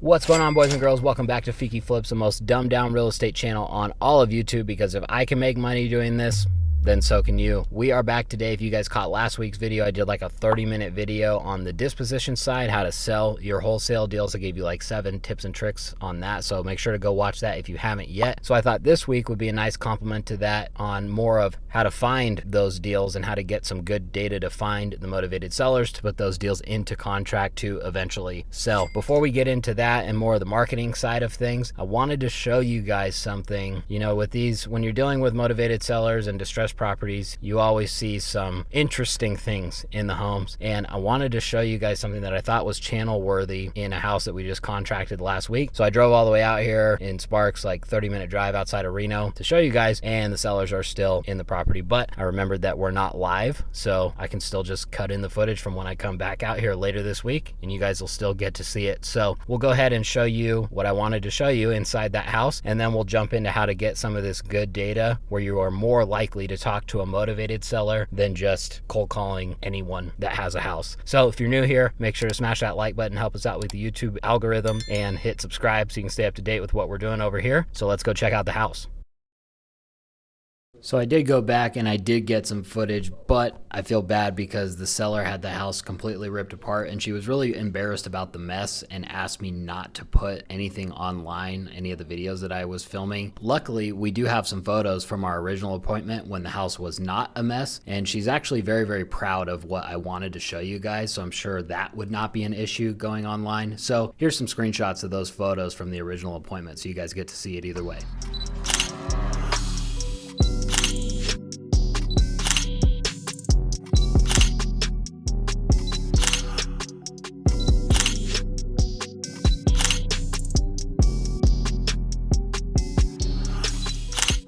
What's going on, boys and girls? Welcome back to Feeki Flips, the most dumbed down real estate channel on all of YouTube, because if I can make money doing this, then so can you. We are back today. If you guys caught last week's video, I did like a 30-minute video on the disposition side, how to sell your wholesale deals. I gave you like 7 tips and tricks on that, so make sure to go watch that if you haven't yet. So I thought this week would be a nice complement to that on more of how to find those deals and how to get some good data to find the motivated sellers to put those deals into contract to eventually sell. Before we get into that and more of the marketing side of things, I wanted to show you guys something. You know, with these, when you're dealing with motivated sellers and distressed properties, you always see some interesting things in the homes, and I wanted to show you guys something that I thought was channel worthy in a house that we just contracted last week. So I drove all the way out here in Sparks, like 30-minute drive outside of Reno, to show you guys, and the sellers are still in the property, but I remembered that we're not live, so I can still just cut in the footage from when I come back out here later this week, and you guys will still get to see it. So we'll go ahead and show you what I wanted to show you inside that house, and then we'll jump into how to get some of this good data where you are more likely to talk to a motivated seller than just cold calling anyone that has a house. So if you're new here, make sure to smash that like button, help us out with the YouTube algorithm, and hit subscribe so you can stay up to date with what we're doing over here. So let's go check out the house. So I did go back and I did get some footage, but I feel bad because the seller had the house completely ripped apart, and she was really embarrassed about the mess and asked me not to put anything online, any of the videos that I was filming. Luckily, we do have some photos from our original appointment when the house was not a mess, and she's actually very, very proud of what I wanted to show you guys, so I'm sure that would not be an issue going online. So here's some screenshots of those photos from the original appointment so you guys get to see it either way.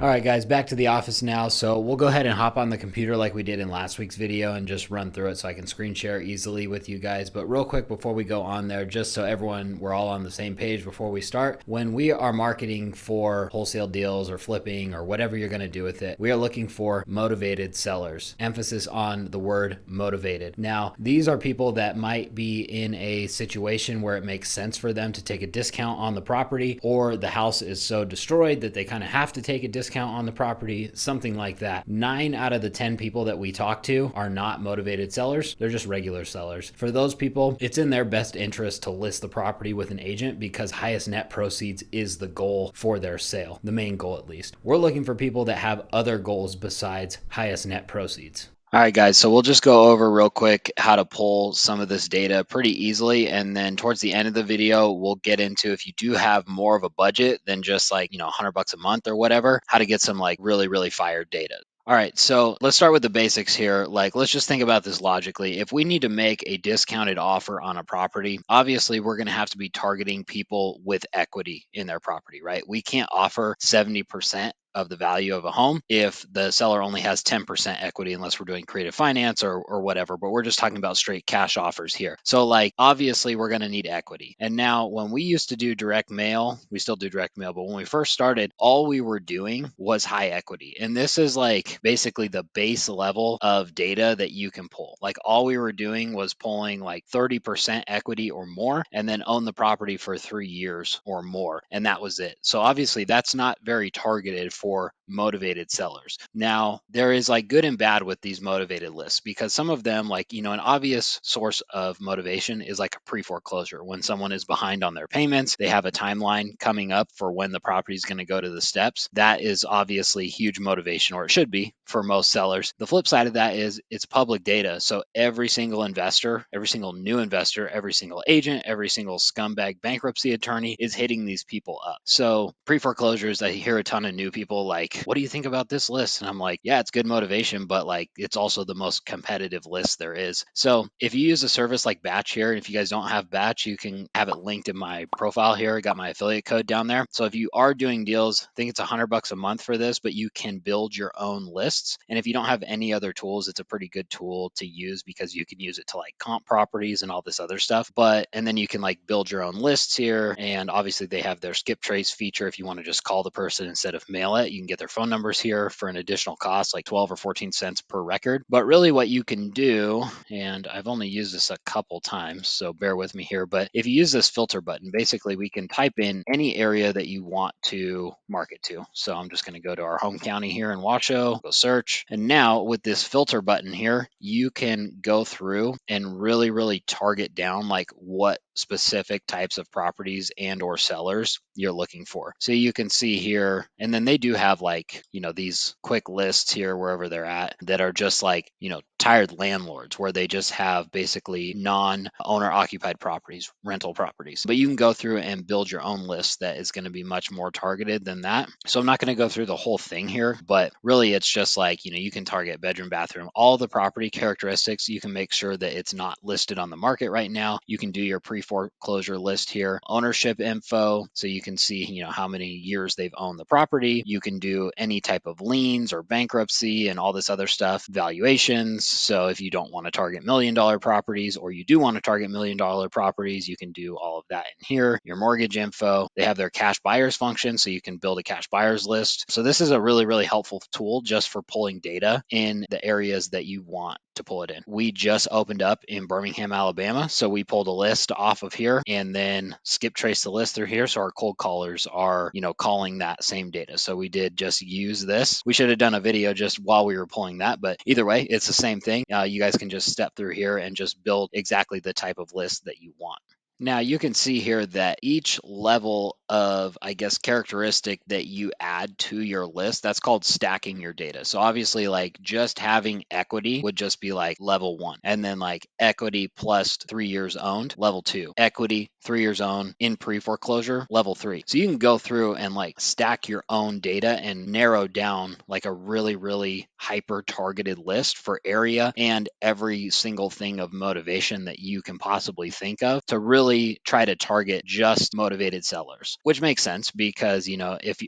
All right, guys, back to the office now. So we'll go ahead and hop on the computer like we did in last week's video and just run through it so I can screen share easily with you guys. But real quick before we go on there, just so we're all on the same page before we start, when we are marketing for wholesale deals or flipping or whatever you're going to do with it, we are looking for motivated sellers. Emphasis on the word motivated. Now, these are people that might be in a situation where it makes sense for them to take a discount on the property, or the house is so destroyed that they kind of have to take a discount on the property, something like that. 9 out of the 10 people that we talk to are not motivated sellers. They're just regular sellers. For those people, it's in their best interest to list the property with an agent because highest net proceeds is the goal for their sale, the main goal at least. We're looking for people that have other goals besides highest net proceeds. All right, guys, so we'll just go over real quick how to pull some of this data pretty easily. And then towards the end of the video, we'll get into, if you do have more of a budget than just like, $100 a month or whatever, how to get some like really, really fire data. All right, so let's start with the basics here. Like, let's just think about this logically. If we need to make a discounted offer on a property, obviously we're going to have to be targeting people with equity in their property, right? We can't offer 70% of the value of a home if the seller only has 10% equity, unless we're doing creative finance or whatever, but we're just talking about straight cash offers here. So like, obviously we're going to need equity. And now when we used to do direct mail, we still do direct mail, but when we first started, all we were doing was high equity. And this is like basically the base level of data that you can pull. Like, all we were doing was pulling like 30% equity or more, and then own the property for 3 years or more. And that was it. So obviously that's not very targeted for motivated sellers. Now, there is like good and bad with these motivated lists, because some of them, like, an obvious source of motivation is like a pre-foreclosure. When someone is behind on their payments, they have a timeline coming up for when the property is going to go to the steps. That is obviously huge motivation, or it should be for most sellers. The flip side of that is it's public data. So every single investor, every single new investor, every single agent, every single scumbag bankruptcy attorney is hitting these people up. So pre-foreclosures, I hear a ton of new people like, what do you think about this list? And I'm like, yeah, it's good motivation, but like, it's also the most competitive list there is. So if you use a service like Batch here, and if you guys don't have Batch, you can have it linked in my profile here. I got my affiliate code down there. So if you are doing deals, I think it's $100 a month for this, but you can build your own lists. And if you don't have any other tools, it's a pretty good tool to use, because you can use it to like comp properties and all this other stuff. And then you can like build your own lists here. And obviously they have their skip trace feature. If you want to just call the person instead of mail it, you can get their phone numbers here for an additional cost, like 12 or 14 cents per record. But really what you can do, and I've only used this a couple times, so bear with me here, but if you use this filter button, basically we can type in any area that you want to market to. So I'm just going to go to our home county here in Washoe, go search. And now with this filter button here, you can go through and really target down like what specific types of properties and or sellers you're looking for. So you can see here, and then they do have like, these quick lists here wherever they're at that are just like, tired landlords where they just have basically non-owner occupied properties, rental properties. But you can go through and build your own list that is going to be much more targeted than that. So I'm not going to go through the whole thing here, but really it's just like, you can target bedroom, bathroom, all the property characteristics. You can make sure that it's not listed on the market right now. You can do your pre-foreclosure list here, ownership info. So you can see, how many years they've owned the property. You can do any type of liens or bankruptcy and all this other stuff, valuations. So if you don't want to target $1 million properties, or you do want to target $1 million properties, you can do all of that in here. Your mortgage info. They have their cash buyers function, so you can build a cash buyers list. So this is a really helpful tool just for pulling data in the areas that you want to pull it in. We just opened up in Birmingham, Alabama. So we pulled a list off of here and then skip trace the list through here. So our cold callers are, calling that same data. So we did just use this. We should have done a video just while we were pulling that, but either way, it's the same thing. You guys can just step through here and just build exactly the type of list that you want. Now you can see here that each level of, characteristic that you add to your list, that's called stacking your data. So obviously like just having equity would just be like level 1. And then like equity plus 3 years owned, level 2. Equity, 3 years owned in pre-foreclosure, level 3. So you can go through and like stack your own data and narrow down like a really hyper targeted list for area and every single thing of motivation that you can possibly think of to really try to target just motivated sellers, which makes sense because,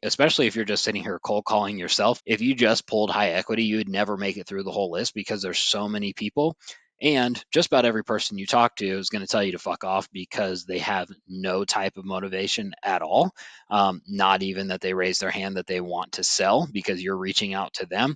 especially if you're just sitting here cold calling yourself, if you just pulled high equity, you would never make it through the whole list because there's so many people. And just about every person you talk to is going to tell you to fuck off because they have no type of motivation at all. Not even that they raise their hand that they want to sell because you're reaching out to them.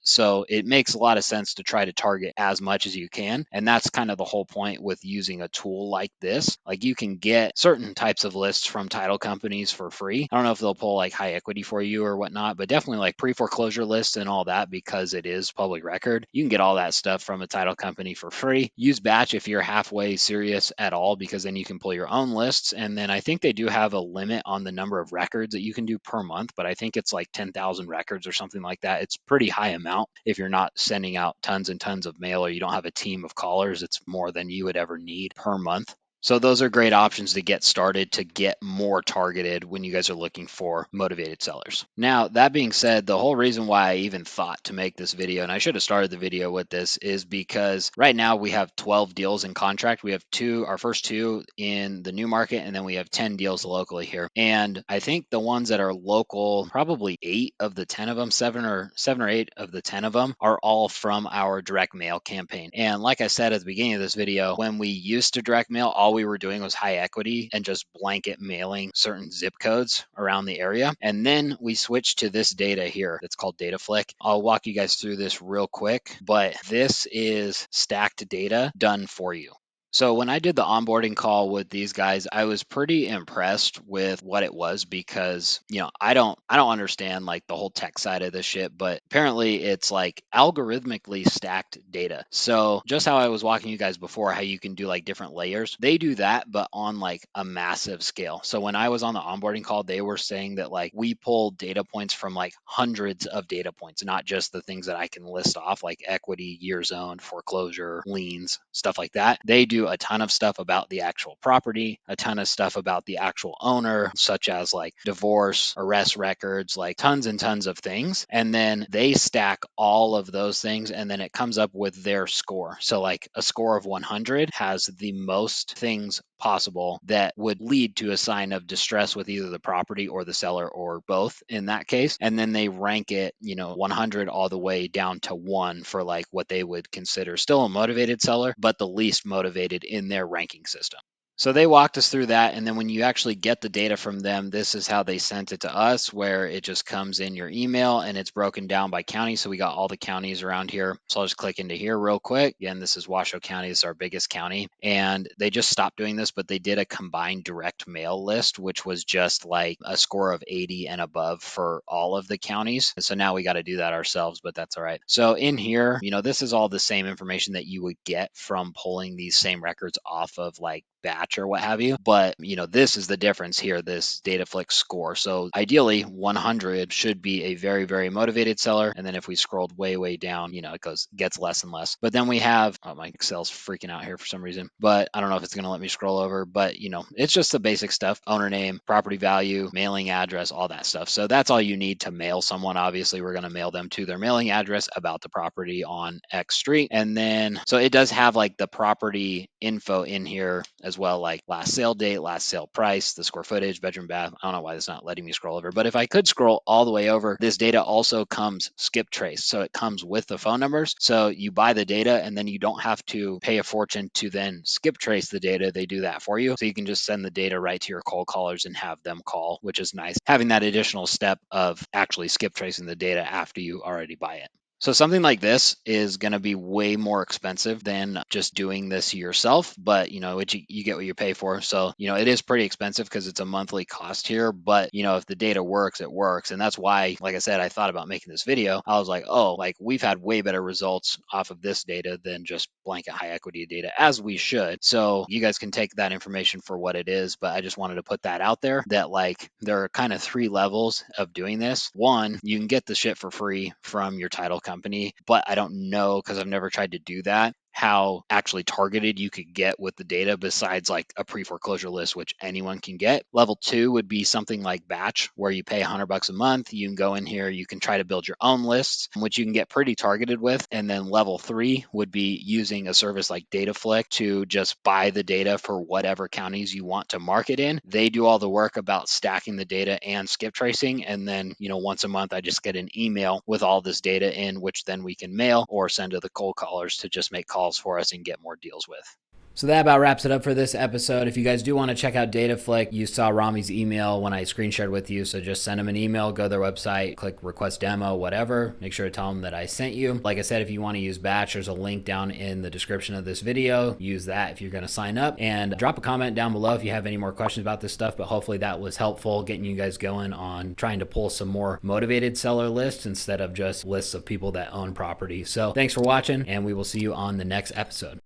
So it makes a lot of sense to try to target as much as you can. And that's kind of the whole point with using a tool like this. Like you can get certain types of lists from title companies for free. I don't know if they'll pull like high equity for you or whatnot, but definitely like pre-foreclosure lists and all that because it is public record. You can get all that stuff from a title company for free. Use Batch if you're halfway serious at all, because then you can pull your own lists. And then I think they do have a limit on the number of records that you can do per month, but I think it's like 10,000 records or something like that. It's pretty high amount if you're not sending out tons and tons of mail or you don't have a team of callers. It's more than you would ever need per month. So those are great options to get started to get more targeted when you guys are looking for motivated sellers. Now, that being said, the whole reason why I even thought to make this video, and I should have started the video with this, is because right now we have 12 deals in contract. We have our first 2 in the new market, and then we have 10 deals locally here. And I think the ones that are local, probably 8 of the 10 of them, 7 or 8 of the 10 of them are all from our direct mail campaign. And like I said at the beginning of this video, when we used to direct mail, all we were doing was high equity and just blanket mailing certain zip codes around the area. And then we switched to this data here that's called Data Flick. I'll walk you guys through this real quick, but this is stacked data done for you. So when I did the onboarding call with these guys, I was pretty impressed with what it was because, I don't understand like the whole tech side of this shit, but apparently it's like algorithmically stacked data. So just how I was walking you guys before, how you can do like different layers, they do that, but on like a massive scale. So when I was on the onboarding call, they were saying that like we pull data points from like hundreds of data points, not just the things that I can list off like equity, years owned, foreclosure, liens, stuff like that. They do a ton of stuff about the actual property, a ton of stuff about the actual owner, such as like divorce, arrest records, like tons and tons of things. And then they stack all of those things and then it comes up with their score. So like a score of 100 has the most things possible that would lead to a sign of distress with either the property or the seller or both in that case. And then they rank it, 100 all the way down to 1 for like what they would consider still a motivated seller, but the least motivated in their ranking system. So they walked us through that, and then when you actually get the data from them, this is how they sent it to us, where it just comes in your email and it's broken down by county. So we got all the counties around here. So I'll just click into here real quick. Again, this is Washoe County. This is our biggest county. And they just stopped doing this, but they did a combined direct mail list, which was just like a score of 80 and above for all of the counties. And so now we got to do that ourselves, but that's all right. So in here, this is all the same information that you would get from pulling these same records off of like batch or what have you. But this is the difference here, this DataFlix score. So ideally 100 should be a very, very motivated seller. And then if we scrolled way down, it gets less and less. But then we have, oh, my Excel's freaking out here for some reason, but I don't know if it's going to let me scroll over, but it's just the basic stuff: owner name, property value, mailing address, all that stuff. So that's all you need to mail someone. Obviously we're going to mail them to their mailing address about the property on X street. And then, so it does have like the property info in here as well, like last sale date, last sale price, the square footage, bedroom, bath. I don't know why it's not letting me scroll over, but if I could scroll all the way over, this data also comes skip trace. So it comes with the phone numbers. So you buy the data and then you don't have to pay a fortune to then skip trace the data. They do that for you. So you can just send the data right to your cold callers and have them call, which is nice, having that additional step of actually skip tracing the data after you already buy it. So something like this is going to be way more expensive than just doing this yourself, but you get what you pay for. So, it is pretty expensive because it's a monthly cost here, but if the data works, it works. And that's why, like I said, I thought about making this video. I was like, oh, like we've had way better results off of this data than just blanket high equity data, as we should. So you guys can take that information for what it is, but I just wanted to put that out there, that like there are kind of 3 levels of doing this. One, you can get the shit for free from your title company, but I don't know, because I've never tried to do that, how actually targeted you could get with the data besides like a pre-foreclosure list, which anyone can get. Level 2 would be something like batch, where you pay $100 a month. You can go in here, you can try to build your own lists, which you can get pretty targeted with. And then level 3 would be using a service like DataFlix to just buy the data for whatever counties you want to market in. They do all the work about stacking the data and skip tracing. And then, once a month, I just get an email with all this data in, which then we can mail or send to the cold callers to just make calls for us and get more deals with. So that about wraps it up for this episode. If you guys do want to check out DataFlix, you saw Rami's email when I screen shared with you. So just send him an email, go to their website, click request demo, whatever. Make sure to tell them that I sent you. Like I said, if you want to use batch, there's a link down in the description of this video. Use that if you're going to sign up, and drop a comment down below if you have any more questions about this stuff. But hopefully that was helpful, getting you guys going on trying to pull some more motivated seller lists instead of just lists of people that own property. So thanks for watching, and we will see you on the next episode.